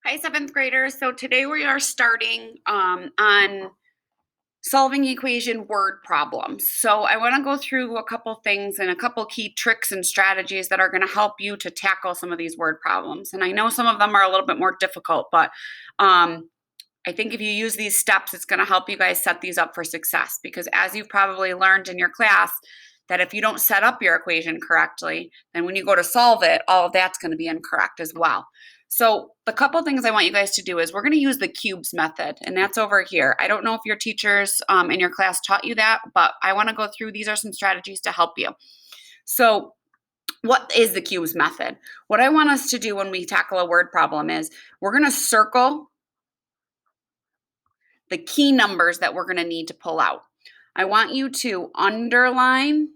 Hi, seventh graders. So today we are starting on solving equation word problems. So I want to go through a couple things and a couple key tricks and strategies that are going to help you to tackle some of these word problems. And I know some of them are a little bit more difficult, but I think if you use these steps, it's going to help you guys set these up for success. Because as you've probably learned in your class, that if you don't set up your equation correctly, then when you go to solve it, all of that's going to be incorrect as well. So the couple things I want you guys to do is we're going to use the cubes method, and that's over here. I don't know if your teachers in your class taught you that, but I want to go through. These are some strategies to help you. So what is the cubes method? What I want us to do when we tackle a word problem is we're going to circle the key numbers that we're going to need to pull out. I want you to underline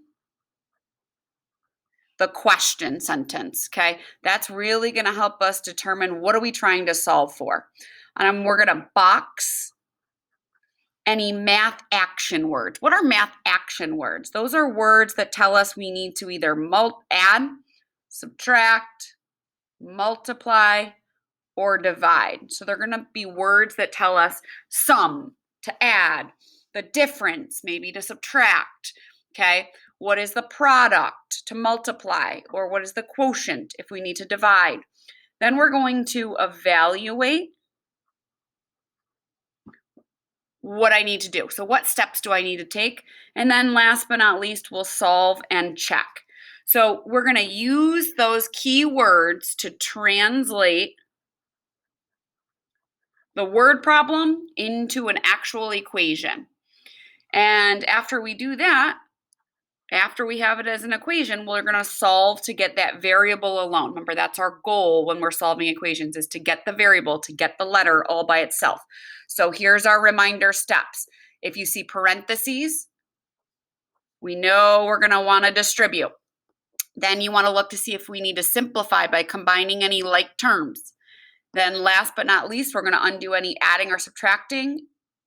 the question sentence, okay? That's really going to help us determine what are we trying to solve for. We're going to box any math action words. What are math action words? Those are words that tell us we need to either add, subtract, multiply, or divide. So they're going to be words that tell us sum, to add, the difference, maybe to subtract, okay? What is the product to multiply, or what is the quotient if we need to divide? Then we're going to evaluate what I need to do. So what steps do I need to take? And then last but not least, we'll solve and check. So we're going to use those key words to translate the word problem into an actual equation. And after we do that, after we have it as an equation, we're going to solve to get that variable alone. Remember, that's our goal when we're solving equations, is to get the variable, to get the letter all by itself. So here's our reminder steps. If you see parentheses, we know we're going to want to distribute. Then you want to look to see if we need to simplify by combining any like terms. Then last but not least, we're going to undo any adding or subtracting,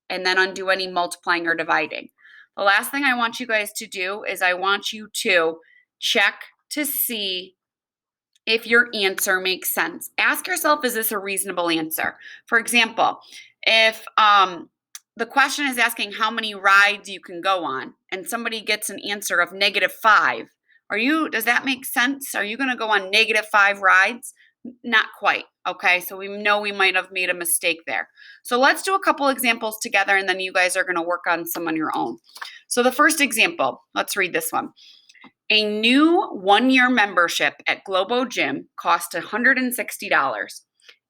and then undo any multiplying or dividing. The last thing I want you guys to do is I want you to check to see if your answer makes sense. Ask yourself, is this a reasonable answer? For example, if the question is asking how many rides you can go on, and somebody gets an answer of -5, does that make sense? Are you going to go on -5 rides? Not quite. Okay, so we know we might have made a mistake there. So let's do a couple examples together, and then you guys are going to work on some on your own. So the first example, let's read this one. A new one-year membership at Globo Gym costs $160.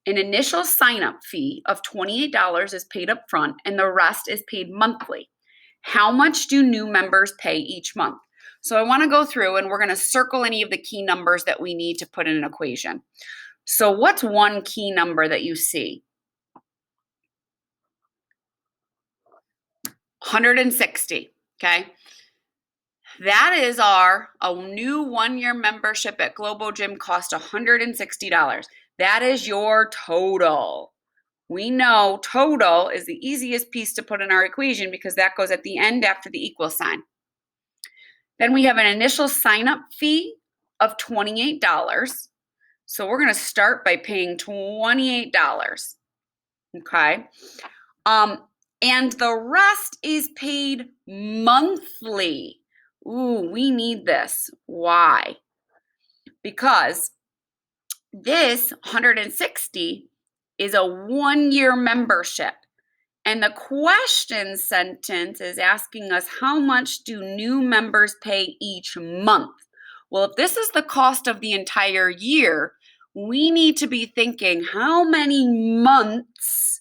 An initial sign-up fee of $28 is paid up front, and the rest is paid monthly. How much do new members pay each month? So I want to go through, and we're going to circle any of the key numbers that we need to put in an equation. So what's one key number that you see? 160, okay? That is a new one-year membership at Globo Gym cost $160. That is your total. We know total is the easiest piece to put in our equation because that goes at the end after the equal sign. Then we have an initial sign-up fee of $28. So we're going to start by paying $28, okay? And the rest is paid monthly. Ooh, we need this. Why? Because this 160 is a one-year membership. And the question sentence is asking us, how much do new members pay each month? Well, if this is the cost of the entire year, we need to be thinking, how many months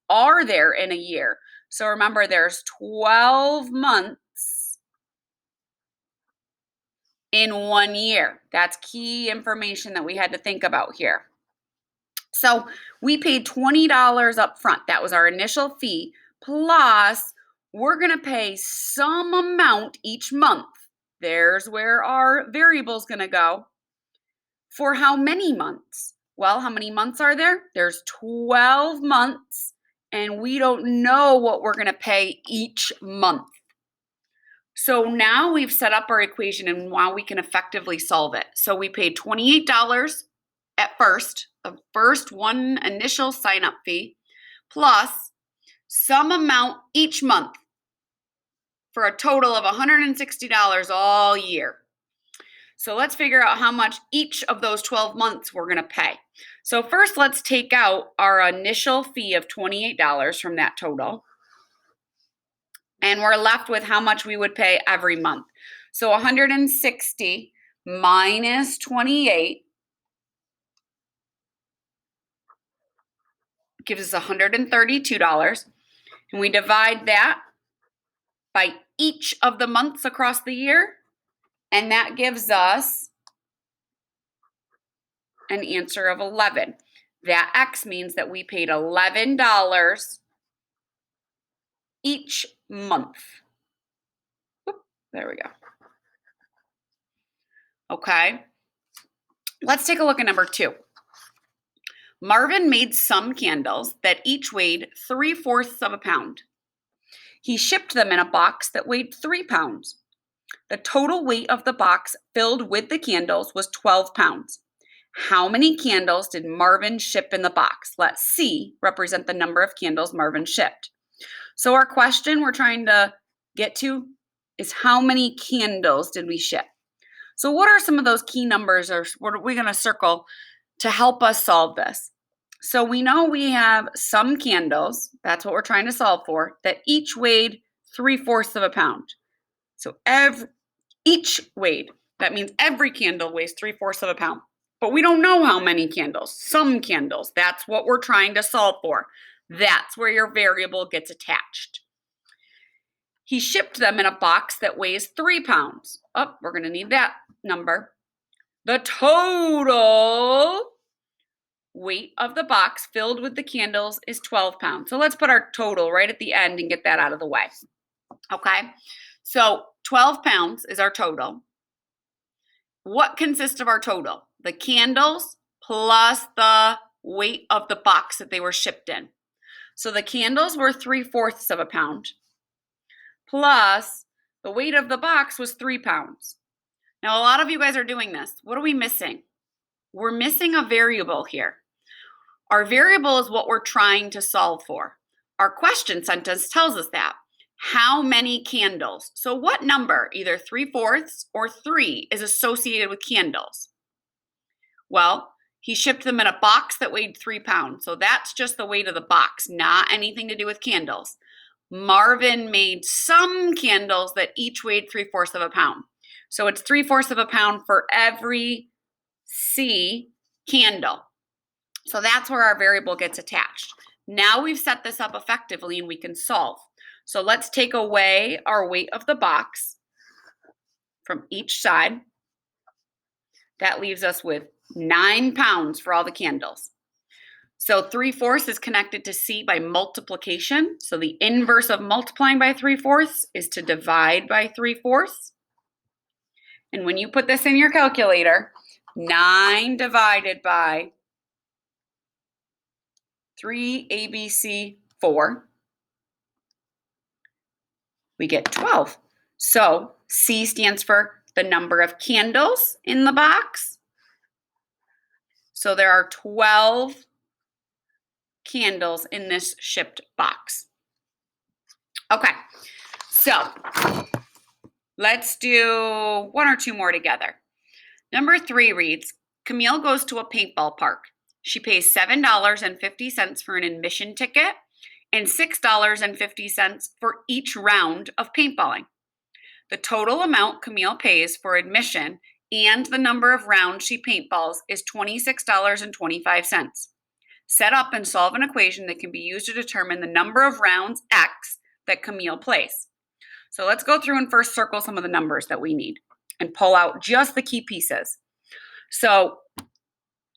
are there in a year? So remember, there's 12 months in 1 year. That's key information that we had to think about here. So we paid $20 up front. That was our initial fee. Plus, we're going to pay some amount each month. There's where our variable is going to go. For how many months? Well, how many months are there? There's 12 months, and we don't know what we're going to pay each month. So now we've set up our equation, and now we can effectively solve it. So we paid $28 at first. the first one initial sign-up fee plus some amount each month for a total of $160 all year. So let's figure out how much each of those 12 months we're going to pay. So first, let's take out our initial fee of $28 from that total. And we're left with how much we would pay every month. So 160 minus 28 gives us $132. And we divide that by each of the months across the year. And that gives us an answer of 11. That X means that we paid $11 each month. Oop, there we go. Okay. Let's take a look at number 2. Marvin made some candles that each weighed 3/4 of a pound. He shipped them in a box that weighed 3 pounds. The total weight of the box filled with the candles was 12 pounds. How many candles did Marvin ship in the box? Let C represent the number of candles Marvin shipped. So our question we're trying to get to is how many candles did we ship? So what are some of those key numbers, or what are we going to circle to help us solve this? So we know we have some candles, that's what we're trying to solve for, that each weighed 3/4 of a pound. So each weighed, that means every candle weighs 3/4 of a pound. But we don't know how many candles, some candles. That's what we're trying to solve for. That's where your variable gets attached. He shipped them in a box that weighs 3 pounds. Oh, we're going to need that number. The total weight of the box filled with the candles is 12 pounds. So let's put our total right at the end and get that out of the way. Okay, so 12 pounds is our total. What consists of our total? The candles plus the weight of the box that they were shipped in. So the candles were 3/4 of a pound plus the weight of the box was 3 pounds. Now, a lot of you guys are doing this. What are we missing? We're missing a variable here. Our variable is what we're trying to solve for. Our question sentence tells us that. How many candles? So what number, either 3/4 or 3, is associated with candles? Well, he shipped them in a box that weighed 3 pounds. So that's just the weight of the box, not anything to do with candles. Marvin made some candles that each weighed 3/4 of a pound. So it's 3/4 of a pound for every C candle. So that's where our variable gets attached. Now we've set this up effectively and we can solve. So let's take away our weight of the box from each side. That leaves us with 9 pounds for all the candles. So 3/4 is connected to C by multiplication. So the inverse of multiplying by 3/4 is to divide by 3/4. And when you put this in your calculator, 9 divided by 3 ABC 4, we get 12. So C stands for the number of candles in the box. So there are 12 candles in this shipped box. Okay, so let's do 1 or 2 more together. Number 3 reads, Camille goes to a paintball park. She pays $7.50 for an admission ticket and $6.50 for each round of paintballing. The total amount Camille pays for admission and the number of rounds she paintballs is $26.25. Set up and solve an equation that can be used to determine the number of rounds X that Camille plays. So let's go through and first circle some of the numbers that we need and pull out just the key pieces. So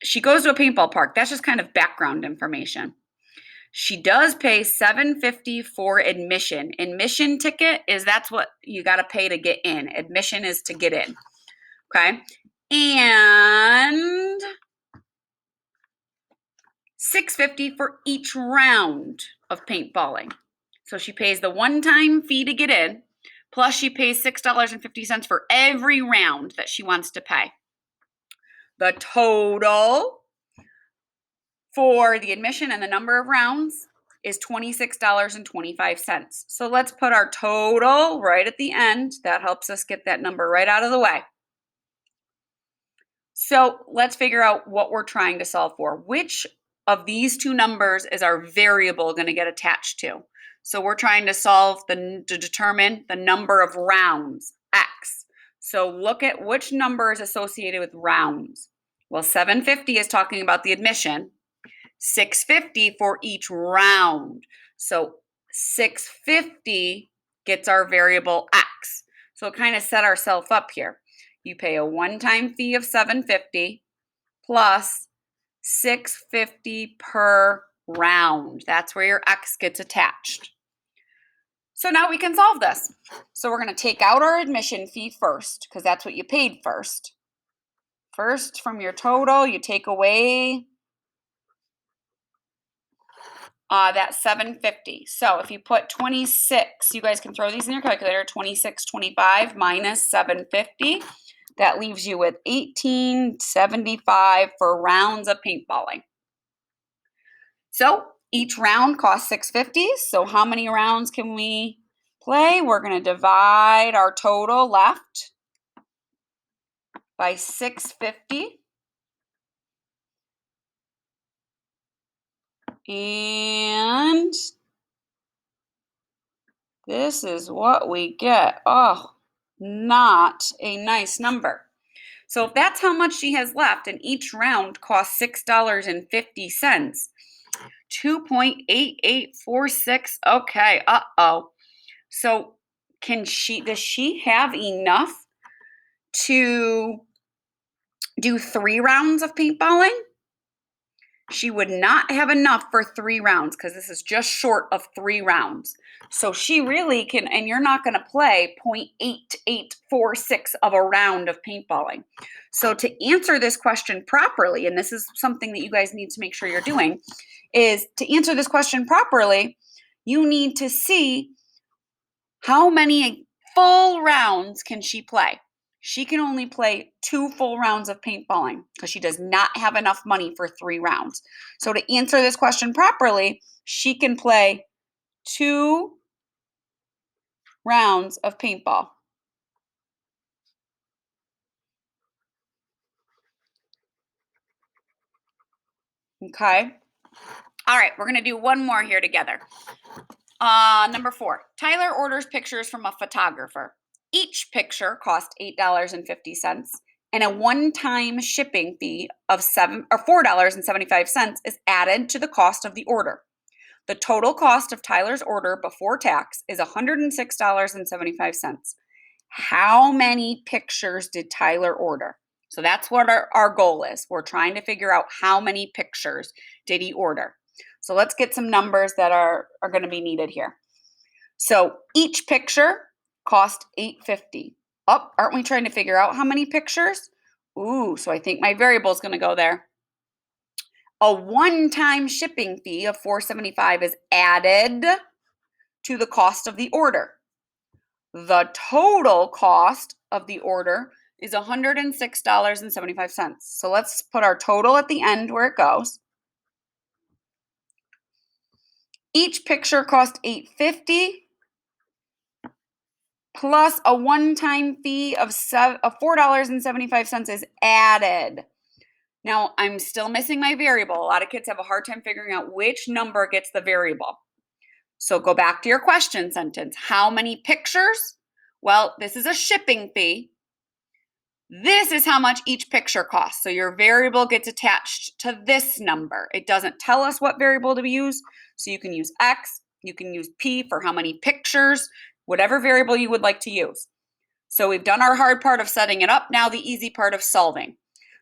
she goes to a paintball park. That's just kind of background information. She does pay $7.50 for admission. Admission ticket that's what you got to pay to get in. Admission is to get in. Okay. And $6.50 for each round of paintballing. So she pays the one-time fee to get in, plus she pays $6.50 for every round that she wants to pay. The total for the admission and the number of rounds is $26.25. So let's put our total right at the end. That helps us get that number right out of the way. So let's figure out what we're trying to solve for. Which of these two numbers is our variable going to get attached to? So we're trying to to determine the number of rounds, x. So look at which number is associated with rounds. Well, 750 is talking about the admission. 650 for each round. So 650 gets our variable x. So kind of set ourselves up here. You pay a one-time fee of $750 plus $650 per round. That's where your x gets attached. So now we can solve this. So we're going to take out our admission fee first, because that's what you paid first. First, from your total, you take away that $750. So if you put 26, you guys can throw these in your calculator, 2625 minus $750. That leaves you with $18.75 for rounds of paintballing. So each round costs $650. So how many rounds can we play? We're going to divide our total left by $650. And this is what we get. Oh, not a nice number. So if that's how much she has left and each round costs $6.50, 2.8846. Okay, So does she have enough to do 3 rounds of paintballing? She would not have enough for 3 rounds because this is just short of 3 rounds. So she really can, and you're not going to play 0.8846 of a round of paintballing. So to answer this question properly, and this is something that you guys need to make sure you're doing, is to answer this question properly, you need to see how many full rounds can she play. She can only play 2 full rounds of paintballing because she does not have enough money for 3 rounds. So to answer this question properly, she can play 2 rounds of paintball. Okay. All right, we're going to do one more here together. Number 4, Tyler orders pictures from a photographer. Each picture cost $8.50, and a one-time shipping fee of $4.75 is added to the cost of the order. The total cost of Tyler's order before tax is $106.75. How many pictures did Tyler order? So that's what our goal is. We're trying to figure out how many pictures did he order. So let's get some numbers that are going to be needed here. So each picture cost $8.50. Oh, aren't we trying to figure out how many pictures? Ooh, so I think my variable is going to go there. A one-time shipping fee of $4.75 is added to the cost of the order. The total cost of the order is $106.75. So let's put our total at the end where it goes. Each picture cost $8.50 plus a one-time fee of $4.75 is added. Now, I'm still missing my variable. A lot of kids have a hard time figuring out which number gets the variable. So go back to your question sentence. How many pictures? Well, this is a shipping fee. This is how much each picture costs. So your variable gets attached to this number. It doesn't tell us what variable to use. So you can use X, you can use P for how many pictures, whatever variable you would like to use. So we've done our hard part of setting it up. Now the easy part of solving.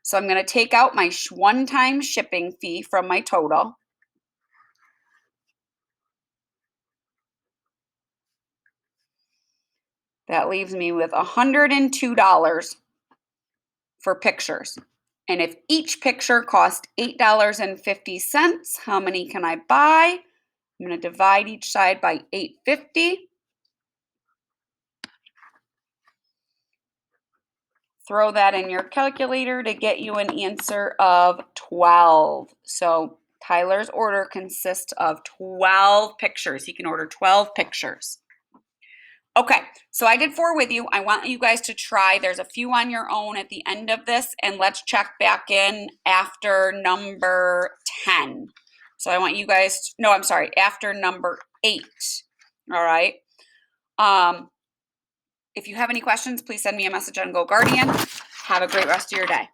So I'm going to take out my one-time shipping fee from my total. That leaves me with $102 for pictures. And if each picture cost $8.50, how many can I buy? I'm going to divide each side by $8.50. Throw that in your calculator to get you an answer of 12. So Tyler's order consists of 12 pictures. He can order 12 pictures. Okay, so I did 4 with you. I want you guys to try. There's a few on your own at the end of this, and let's check back in after number 10. So I want you guys, no, I'm sorry, after number 8. All right. If you have any questions, please send me a message on GoGuardian. Have a great rest of your day.